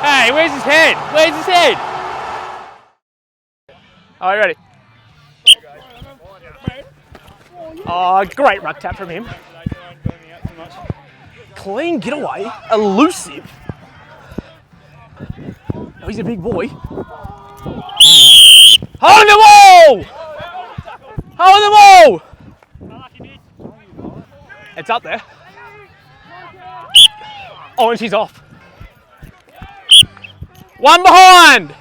Hey, where's his head? Where's his head? Are you ready? Oh, great ruck tap from him. Clean getaway, elusive. Oh, he's a big boy. Hold the wall! Hold the wall! It's up there. Oh, and she's off. One behind!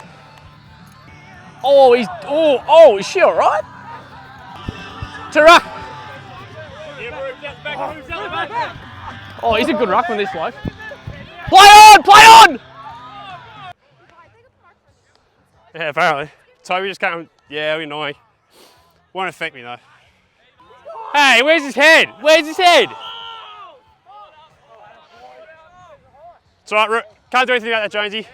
Oh, is she alright? To ruck. Oh, he's a good ruckman, this bloke. Play on! Play on! Yeah, apparently. Toby just came. Yeah, we annoying. Won't affect me though. Hey, where's his head? Where's his head? It's alright, can't do anything about that, Jonesy.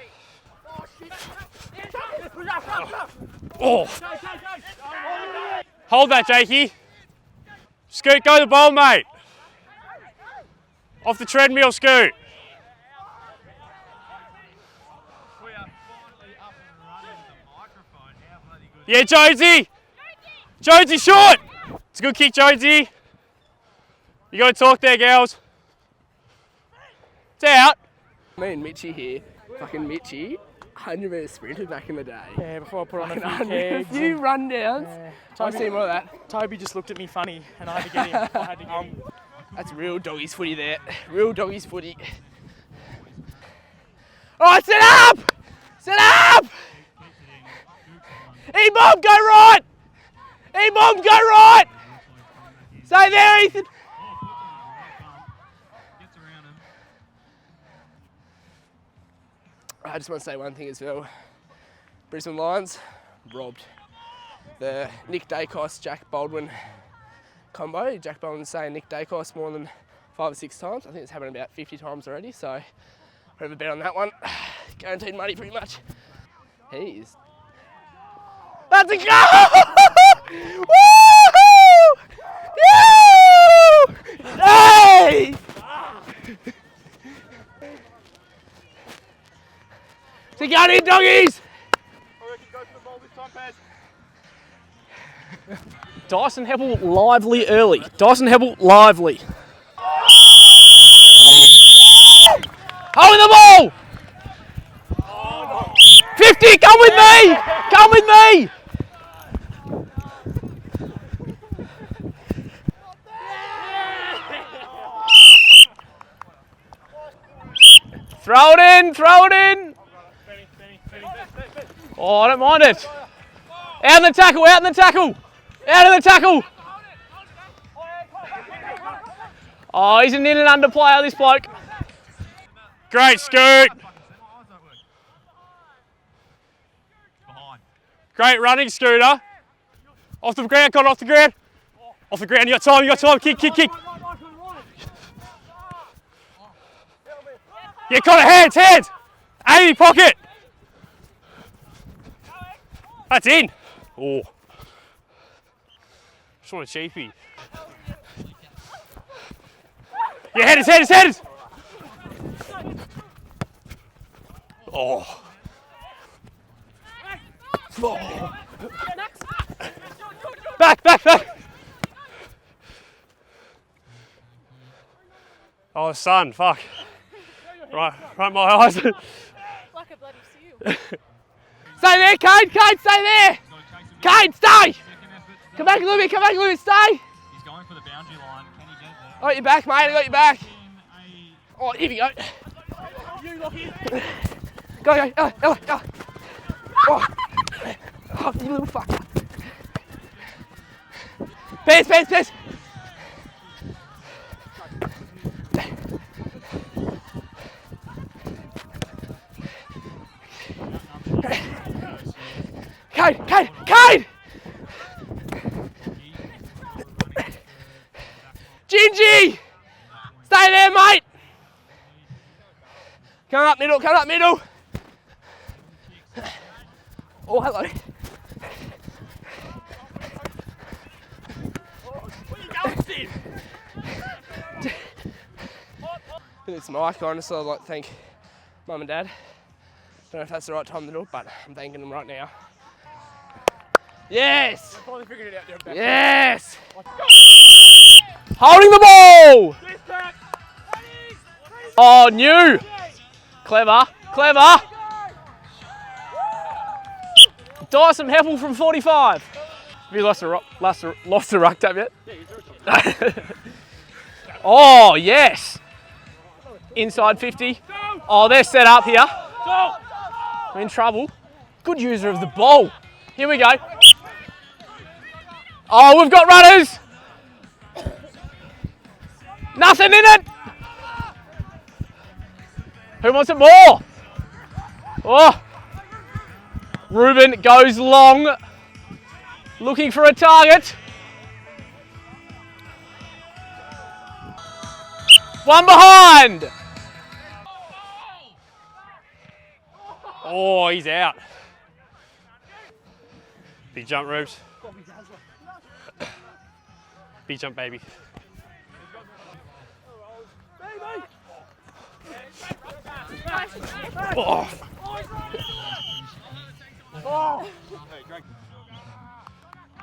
Oh. Hold that, Jakey. Scoot, go the ball, mate. Off the treadmill, Scoot. Yeah, Jonesy. Jonesy, short. It's a good kick, Jonesy. You got to talk there, girls. It's out. Me and Mitchie here, fucking Mitchie, 100-metre sprinter back in the day. Yeah, before I put on a few A kegs. few rundowns. Yeah. I see more of that. Toby just looked at me funny and I had to get him. That's real doggies footy there. Real doggies footy. All right, set up! Set up! E-bomb, go right! E-bomb, go right! Stay there, Ethan. I just want to say one thing as well. Brisbane Lions, robbed. The Nick Dacos, Jack Baldwin combo. Jack Baldwin's saying Nick Dacos more than 5 or 6 times. I think it's happened about 50 times already, so whatever bet on that one. Guaranteed money pretty much. He is. That's a goal! Woo! Woo! Hey! So get in, doggies! I reckon go for the ball this time, Paz. Dyson Heppel lively early. Dyson Heppel lively. Hold the ball! 50, come with me! Come with me! Throw it in, throw it in! Oh, I don't mind it. Out in the tackle, out in the tackle! Out of the tackle! Oh, he's an in and under player, this bloke. Great, Scoot. Great running, Scooter. Off the ground, Connor, off the ground. Off the ground, you got time, kick, kick, kick. Yeah, Connor, hands. 80 pocket. That's in. Oh. Just want a cheapie. Yeah, headers. Oh. Back. Oh, son, fuck. Right my eyes. Like a bloody seal. Stay there, Kane, stay there! Kane, stay! Come back a little bit, stay! He's going for the boundary line. Can he get it there? I got your back, mate, I got your back. Oh, here we go. Go. Oh, you little fucker. Pass. Kane! Gingy! Stay there, mate! Come up middle. Oh, hello. Where you going, Steve? with this mic on, so I'd like to thank Mum and Dad. Don't know if that's the right time to do it, but I'm thanking them right now. Yes! Finally figured it out there. Back. Yes! Holding the ball! Oh, new! Clever, clever! Dyson Heppel from 45. Have you lost the ruck tap yet? Oh, yes! Inside 50. Oh, they're set up here. I'm in trouble. Good user of the ball. Here we go. Oh, we've got runners. Nothing in it. Who wants it more? Oh. Ruben goes long. Looking for a target. One behind. Oh, he's out. Big jump, Rubes. Big jump, baby. Oh.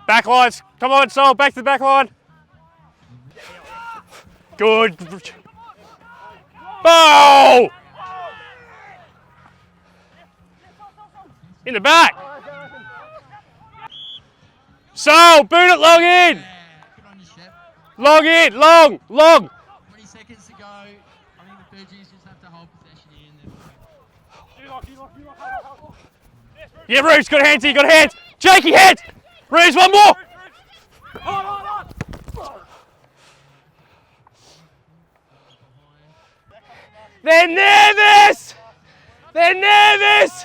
Back lines. Come on, Sol. Back to the back line. Good. Oh! In the back. Sol, boot it long in. Good on you, Shep. Long in, long. 20 seconds to go. I think the Fujis just have to hold possession here and then. Yeah, Roos, got hands here, got hands. Jakey, hands. Roos, one more. They're nervous! They're nervous!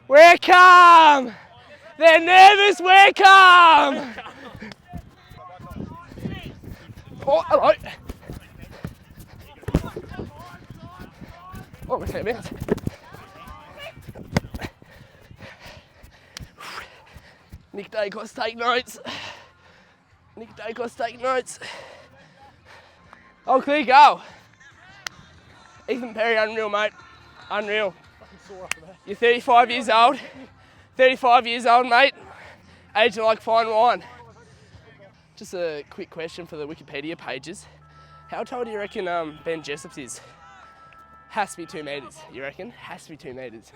We're calm! They're nervous, we're calm! Oh, hello. Oh, we're 10 minutes. Nick Dacos, take notes. Nick Dacos, take notes. Oh, clear go. Ethan Perry, unreal, mate. Unreal. You're 35 years old. 35 years old, mate. Aging like fine wine. Just a quick question for the Wikipedia pages. How tall do you reckon Ben Jessop's is? Has to be 2 metres, you reckon? Has to be 2 metres.